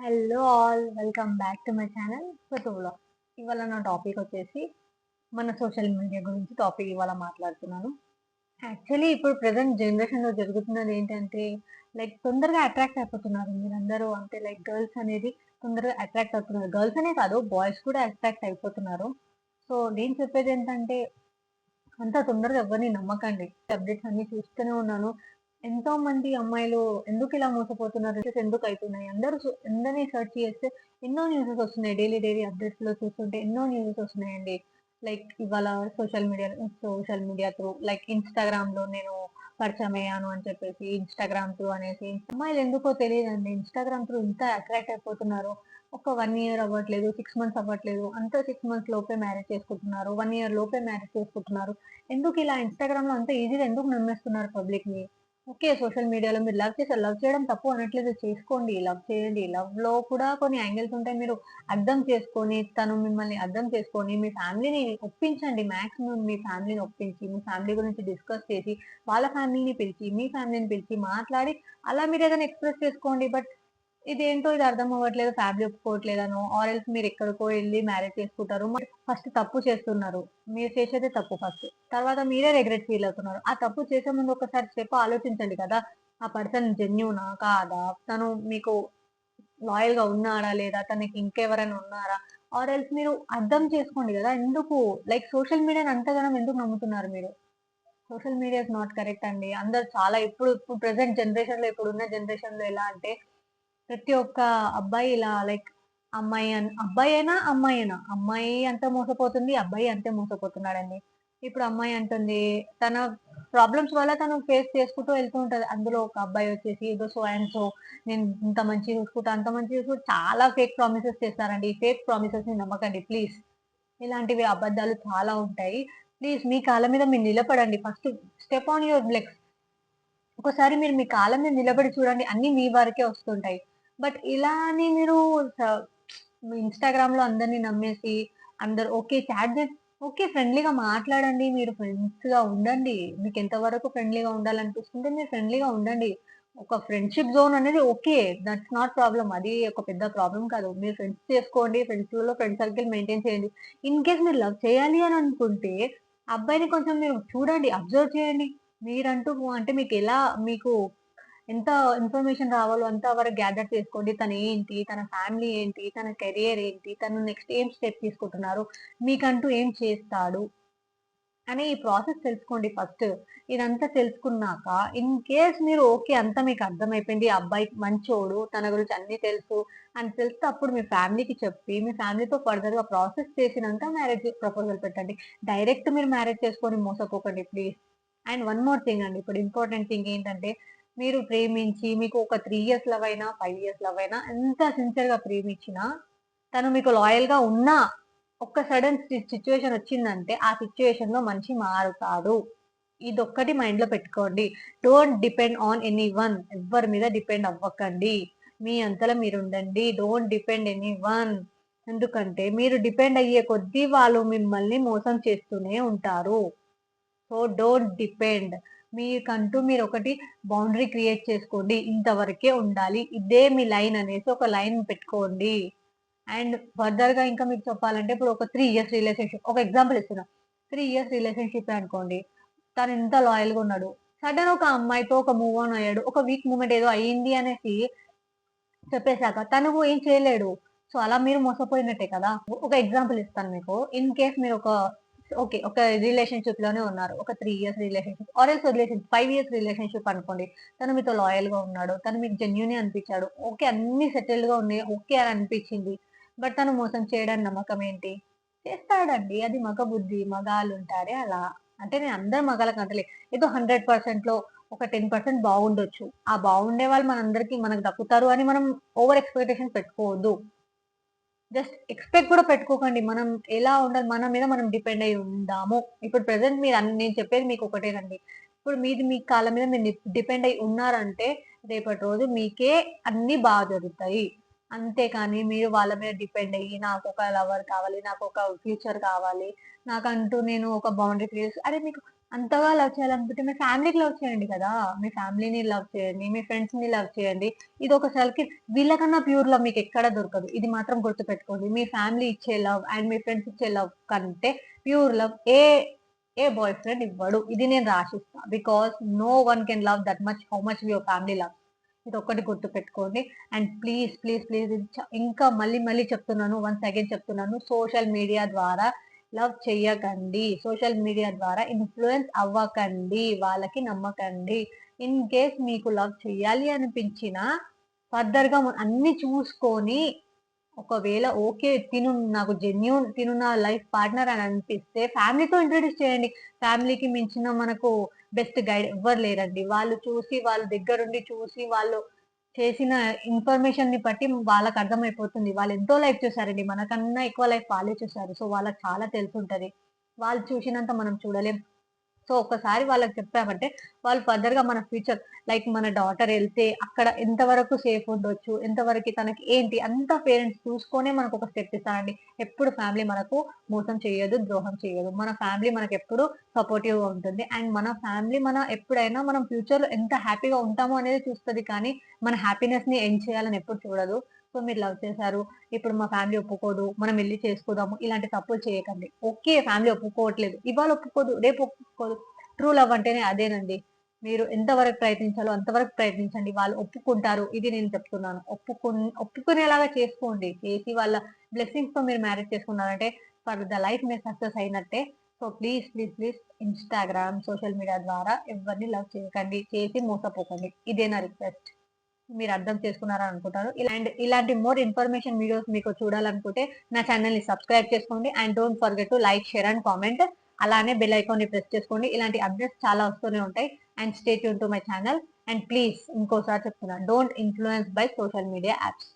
Hello all welcome back to my channel photo vlog. ఇవాళ నా topic వచ్చేసి మన సోషల్ మీడియా గురించి టాపిక్ ఇవాళ మాట్లాడుతున్నాను. యాక్చువల్లీ ఇప్పుడు ప్రెజెంట్ జనరేషన్లో జరుగుతున్నది ఏంటంటే లైక్ తొందరగా అట్రాక్ట్ అయిపోతున్నారు మీరందరూ. అంటే లైక్ గర్ల్స్ అనేది తొందరగా అట్రాక్ట్ అవుతున్నారు. గర్ల్స్ అనే కాదు, బాయ్స్ కూడా అట్రాక్ట్ అయిపోతున్నారు. సో నేను చెప్పేది ఏంటంటే అంత తొందరగా ఎవరిని నమ్మకండి. అప్డేట్స్ అన్ని చూస్తూనే ఉన్నాను. ఎంతో మంది అమ్మాయిలు ఎందుకు ఇలా మోసపోతున్నారు, ఎందుకు అవుతున్నాయి, అందరినీ సెర్చ్ చేస్తే ఎన్నో న్యూసెస్ వస్తున్నాయి. డైలీ డైలీ అప్డేట్స్ లో చూస్తుంటే ఎన్నో న్యూసెస్ వస్తున్నాయండి. లైక్ ఇవాళ social media through like Instagram లో నేను పరిచయం అయ్యాను అని చెప్పేసి ఇన్స్టాగ్రామ్ త్రూ అనేసి అమ్మాయిలు ఎందుకో తెలియదండి ఇన్స్టాగ్రామ్ త్రూ ఇంత అట్రాక్ట్ అయిపోతున్నారు. ఒక 1 ఇయర్ అవ్వట్లేదు, 6 మంత్స్ అవ్వట్లేదు, అంతా 6 మంత్స్ లోపే మ్యారేజ్ చేసుకుంటున్నారు, 1 ఇయర్ లోపే మ్యారేజ్ చేసుకుంటున్నారు. ఎందుకు ఇలా ఇన్‌స్టాగ్రామ్‌లో అంత ఈజీగా ఎందుకు నమ్మేస్తున్నారు పబ్లిక్‌ని? ఓకే. సోషల్ మీడియాలో మీరు లవ్ చేసారు. లవ్ చేయడం తప్పు అనట్లేదు. చేసుకోండి. లవ్ చేయండి. లవ్‌లో కూడా కొన్ని యాంగిల్స్ ఉంటాయి. మీరు అర్థం చేసుకొని, తను మిమ్మల్ని అర్థం చేసుకొని, మీ ఫ్యామిలీని ఒప్పించండి. మాక్సిమం మీ ఫ్యామిలీని ఒప్పించి, మీ ఫ్యామిలీ గురించి డిస్కస్ చేసి, వాళ్ళ ఫ్యామిలీని పిలిచి, మీ ఫ్యామిలీని పిలిచి మాట్లాడి, అలా మీరేదైనా ఎక్స్‌ప్రెస్ చేసుకోండి. బట్ ఇదేంటో ఇది అర్థం అవ్వట్లేదు. ఫ్యామిలీ ఒప్పుకోవట్లేదనో, ఆర్ ఎల్స్ మీరెక్కడికో ఎళ్లి మ్యారేజ్ చేసుకుంటారు. ఫస్ట్ తప్పు చేస్తున్నారు. మీరు చేసేదే తప్పు ఫస్ట్. తర్వాత మీరే రిగ్రెట్ ఫీల్ అవుతున్నారు. ఆ తప్పు చేసే ముందు ఒకసారి స్టెప్ ఆలోచించండి కదా! ఆ పర్సన్ జెన్యూనా? కాదా? తను మీకు లాయల్‌గా ఉన్నాడా? లేదా? తనకి ఇంకెవరైనా ఉన్నారా? ఆర్ ఎల్స్ మీరు అర్థం చేసుకోండి గదా! ఎందుకు లైక్ సోషల్ మీడియాని అంతగనం ఎందుకు నమ్ముతున్నారు మీరు? Social media is not correct అండి. అందరూ చాలా ఇప్పుడు ప్రెజెంట్ జనరేషన్‌లో ఇప్పుడున్న జనరేషన్‌లో ఎలా అంటే ప్రతి ఒక్క అబ్బాయి ఇలా లైక్ అబ్బాయి అయినా, అమ్మాయి అయినా, అమ్మాయి అంత మోసపోతుంది, అబ్బాయి అంతే మోసపోతున్నాడండి. ఇప్పుడు అమ్మాయి అంటుంది తన ప్రాబ్లమ్స్ వల్ల తను ఫేస్ చేసుకుంటూ వెళ్తూ ఉంటది. అందులో ఒక అబ్బాయి వచ్చేసి ఏదో సో అండ్ సో నేను ఇంత మంచిగా చూసుకుంటా, అంత మంచిగా చూసుకుంటా చాలా ఫేక్ ప్రామిసెస్ చేస్తారండి. ఈ ఫేక్ ప్రామిసెస్‌ని నమ్మకండి ప్లీజ్. ఇలాంటివి అబద్ధాలు చాలా ఉంటాయి. ప్లీజ్ మీ కాళ్ళ మీద మీరు నిలబడండి. First step on your legs. ఒక్కసారి మీరు మీ కాళ్ళ మీద నిలబడి చూడండి. అన్నీ మీ వరకే వస్తుంటాయి. బట్ ఇలా అని మీరు స ఇన్‌స్టాగ్రామ్‌లో అందరిని నమ్మేసి అందరూ ఓకే. ఓకే. ఫ్రెండ్లీగా మాట్లాడండి. మీరు ఫ్రెండ్స్‌గా ఉండండి. మీకెంత వరకు ఫ్రెండ్లీగా ఉండాలనిపిస్తుంటే మీరు ఫ్రెండ్లీగా ఉండండి. ఒక ఫ్రెండ్‌షిప్ జోన్ అనేది ఓకే. That's not problem. అది ఒక పెద్ద ప్రాబ్లమ్ కాదు. మీరు ఫ్రెండ్స్ చేసుకోండి. ఫ్రెండ్స్‌లలో ఫ్రెండ్ సర్కిల్ మెయింటైన్ చేయండి. ఇన్ కేస్ మీరు లవ్ చేయాలి అని అనుకుంటే అబ్బాయిని కొంచెం మీరు చూడండి. అబ్జర్వ్ చేయండి. మీరంటూ అంటే మీకు ఎంత ఇన్ఫర్మేషన్ రావాలో అంత వరకు గ్యాదర్ చేసుకోండి. తనేంటి? తన ఫ్యామిలీ ఏంటి? తన కెరియర్ ఏంటి? తను నెక్స్ట్ ఏం స్టెప్ తీసుకుంటున్నారు? మీకంటూ ఏం చేస్తాడు? అని ఈ ప్రాసెస్ తెలుసుకోండి ఫస్ట్. ఇదంతా తెలుసుకున్నాక ఇన్ కేస్ మీరు ఓకే. అంతా మీకు అర్థమైపోయింది. ఆ అబ్బాయి మంచోడు. తన గురించి అన్నీ తెలుసు అని తెలిస్తే అప్పుడు మీ ఫ్యామిలీకి చెప్పి, మీ ఫ్యామిలీతో ఫర్దర్‌గా ప్రాసెస్ చేసినంక మ్యారేజ్ ప్రపోజల్ పెట్టండి. డైరెక్ట్ మీరు మ్యారేజ్ చేసుకొని మోసపోకండి please. And one more thing అండి. ఇప్పుడు ఇంపార్టెంట్ థింగ్ ఏంటంటే మీరు ప్రేమించి మీకు ఒక 3 ఇయర్స్ లవ్ అయినా, 5 ఇయర్స్ లవ్ అయినా ఎంత సిన్సియర్‌గా ప్రేమించినా తను మీకు లాయల్‌గా ఉన్నా ఒక్క సడెన్ సిట్యుయేషన్ వచ్చిందంటే, ఆ సిట్యుయేషన్‌లో మనిషి మారుతాడు. ఇదొక్కటి మైండ్‌లో పెట్టుకోండి. Don't depend on anyone. ఎవ్వరి మీద డిపెండ్ అవ్వకండి. మీ అంతల మీరుండండి. Don't depend anyone. ఎందుకంటే మీరు డిపెండ్ అయ్యే కొద్దీ వాళ్ళు మిమ్మల్ని మోసం చేస్తూనే ఉంటారు. So, don't depend. మీకంటూ మీరొకటి బౌండరీ క్రియేట్ చేసుకోండి. ఇంతవరకే ఉండాలి. ఇదే మీ లైన్ అనేసి ఒక లైన్ పెట్టుకోండి. అండ్ ఫర్దర్‌గా ఇంకా మీకు చెప్పాలంటే ఇప్పుడు ఒక 3 ఇయర్స్ రిలేషన్‌షిప్ ఒక ఎగ్జాంపుల్ ఇస్తున్నా. 3 ఇయర్స్ రిలేషన్‌షిప్పే అనుకోండి. తను ఇంత లాయల్‌గా ఉన్నాడు. సడెన్ ఒక అమ్మాయితో ఒక మూవ్ ఆన్ అయ్యాడు. ఒక వీక్ మూవ్‌మెంట్ ఏదో అయింది అనేసి చెప్పేసాక తను ఏం చేయలేడు. సో, అలా మీరు మోసపోయినట్టే కదా! ఒక ఎగ్జాంపుల్ ఇస్తాను మీకు. ఇన్ కేస్ మీరు ఒక రిలేషన్‌షిప్‌లోనే ఉన్నారు. ఒక 3 years relationship or else 5 years relationship అనుకోండి. తను మీతో లాయల్‌గా ఉన్నాడు. తను మీకు జెన్యూనే అనిపించాడు. ఓకే. అన్నీ సెటిల్డ్‌గా ఉన్నాయి. ఓకే అని అనిపించింది. బట్ తను మోసం చేయడని నమ్మకం ఏంటి? చేస్తాడండి. అది మగ బుద్ధి. మగాళ్ళుంటారే అలా. అంటే నేను అందరు మగాళ్ళకి అంటలే. ఏదో 100%లో ఒక 10% బాగుండొచ్చు. ఆ బాగుండే వాళ్ళు మనకు దక్కుతారు అని మనం ఓవర్ ఎక్స్‌పెక్టేషన్స్ పెట్టుకోవద్దు. జస్ట్ ఎక్స్‌పెక్ట్ కూడా పెట్టుకోకండి. మనం ఎలా ఉండాలి, మన మీద మనం డిపెండ్ అయ్యి ఉందాము. ఇప్పుడు ప్రెజెంట్ నేను చెప్పేది మీకు ఒకటేనండి. ఇప్పుడు మీ కాళ్ళ మీద మీరు డిపెండ్ అయ్యి ఉన్నారంటే, రేపటి రోజు మీకే అన్నీ జరుగుతాయి. అంతేకాని మీరు వాళ్ళ మీద డిపెండ్ అయ్యి, నాకొక లవర్ కావాలి, నాకొక ఫ్యూచర్ కావాలి, నాకంటూ నేను ఒక బౌండరీ క్రియేట్ అరే మీకు అంతగా లవ్ చేయాలనుకుంటే మీ ఫ్యామిలీకి లవ్ చేయండి కదా! మీ ఫ్యామిలీని లవ్ చేయండి. మీ ఫ్రెండ్స్‌ని లవ్ చేయండి. ఇదొక సర్కిల్. వీళ్ళకన్నా ప్యూర్ లవ్ మీకెక్కడ దొరకదు. ఇది మాత్రం గుర్తుపెట్టుకోండి. మీ ఫ్యామిలీ ఇచ్చే లవ్ అండ్ మీ ఫ్రెండ్స్ ఇచ్చే లవ్ కంటే ప్యూర్ లవ్ ఏ బాయ్ ఫ్రెండ్ ఇవ్వడు. ఇది నేను రాసిస్తా. Because no one can love that much how much your family love. ఇదొక్కటి గుర్తుపెట్టుకోండి. అండ్ ప్లీజ్, ప్లీజ్, ప్లీజ్ ఇంకా మళ్ళీ మళ్ళీ చెప్తున్నాను. వన్స్ అగైన్ చెప్తున్నాను. సోషల్ మీడియా ద్వారా లవ్ చెయ్యకండి. సోషల్ మీడియా ద్వారా ఇన్‌ఫ్లూయెన్స్ అవ్వకండి. వాళ్ళకి నమ్మకండి. ఇన్ కేస్ మీకు లవ్ చెయ్యాలి అనిపించినా ఫర్దర్‌గా అన్నీ చూసుకొని ఒకవేళ ఓకే. తిను నా లైఫ్ పార్ట్‌నర్ అని అనిపిస్తే ఫ్యామిలీతో ఇంట్రొడ్యూస్ చేయండి. ఫ్యామిలీకి మించిన మనకు బెస్ట్ గైడ్ ఎవ్వరు లేరండి. వాళ్ళు చూసి, వాళ్ళు దగ్గరుండి చూసి, వాళ్ళు చేసిన ఇన్ఫర్మేషన్‌ని బట్టి వాళ్ళకర్థమైపోతుంది. వాళ్ళెంతో లైఫ్ చూసారండి. మనకన్నా ఎక్కువ లైఫ్ వాళ్ళే చూసారు. సో, వాళ్ళకి చాలా తెలిసుంటది. వాళ్ళు చూసినంత మనం చూడలేం. సో, ఒక్కసారి వాళ్ళకి చెప్పామంటే, వాళ్ళు ఫర్దర్‌గా మన ఫ్యూచర్ లైక్ మన డాటర్ ఎళ్తే అక్కడ ఎంతవరకు సేఫ్ ఉండొచ్చు, ఎంతవరకి తనకి ఏంటి అంతా పేరెంట్స్ చూసుకొనే మనకొక స్టెప్ ఇస్తారండి. ఎప్పుడు ఫ్యామిలీ మనకు మోసం చేయదు, ద్రోహం చేయదు. మన ఫ్యామిలీ మనకెప్పుడు సపోర్టివ్‌గా ఉంటుంది. అండ్ మన ఫ్యామిలీ ఎప్పుడైనా మనం ఫ్యూచర్‌లో ఎంత హ్యాపీగా ఉంటామో అనేది చూస్తది కానీ, మన హ్యాపీనెస్‌ని ఎండ్ చేయాలని ఎప్పుడు చూడదు. సో, మీరు లవ్ చేసారు. ఇప్పుడు మా ఫ్యామిలీ ఒప్పుకోదు. మనం ఎళ్లి చేసుకుందాము. ఇలాంటి తప్పులు చేయకండి. ఓకే. ఫ్యామిలీ ఒప్పుకోవట్లేదు. ఇవాళ ఒప్పుకోదు. రేపు ఒప్పుకోదు. ట్రూ లవ్ అంటేనే అదేనండి. మీరు ఎంతవరకు ప్రయత్నించాలో అంతవరకు ప్రయత్నించండి. వాళ్ళు ఒప్పుకుంటారు. ఇది నేను చెప్తున్నాను. ఒప్పుకునేలాగా చేసుకోండి. చేసి వాళ్ళ బ్లెస్సింగ్స్‌తో మీరు మ్యారేజ్ చేసుకున్నారంటే ఫర్ ద లైఫ్ మీరు సక్సెస్ అయినట్టే. So, please, please, please Instagram, social media ద్వారా ఎవరిని లవ్ చేయకండి. చేసి మోసపోకండి. ఇదే నా రిక్వెస్ట్. మీరు అర్థం చేసుకున్నారని అనుకుంటాను. ఇలాంటి మోర్ ఇన్ఫర్మేషన్ వీడియోస్ మీకు చూడాలనుకుంటే నా ఛానెల్‌ని సబ్స్క్రైబ్ చేసుకోండి. And don't forget to like, share and comment. అలానే బెల్ ఐకాన్‌ని ప్రెస్ చేసుకోండి. ఇలాంటి అప్డేట్స్ చాలా వస్తూనే ఉంటాయి. And stay tune to my channel. And please ఇంకోసారి చెప్తున్నా. Don't influence by social media apps.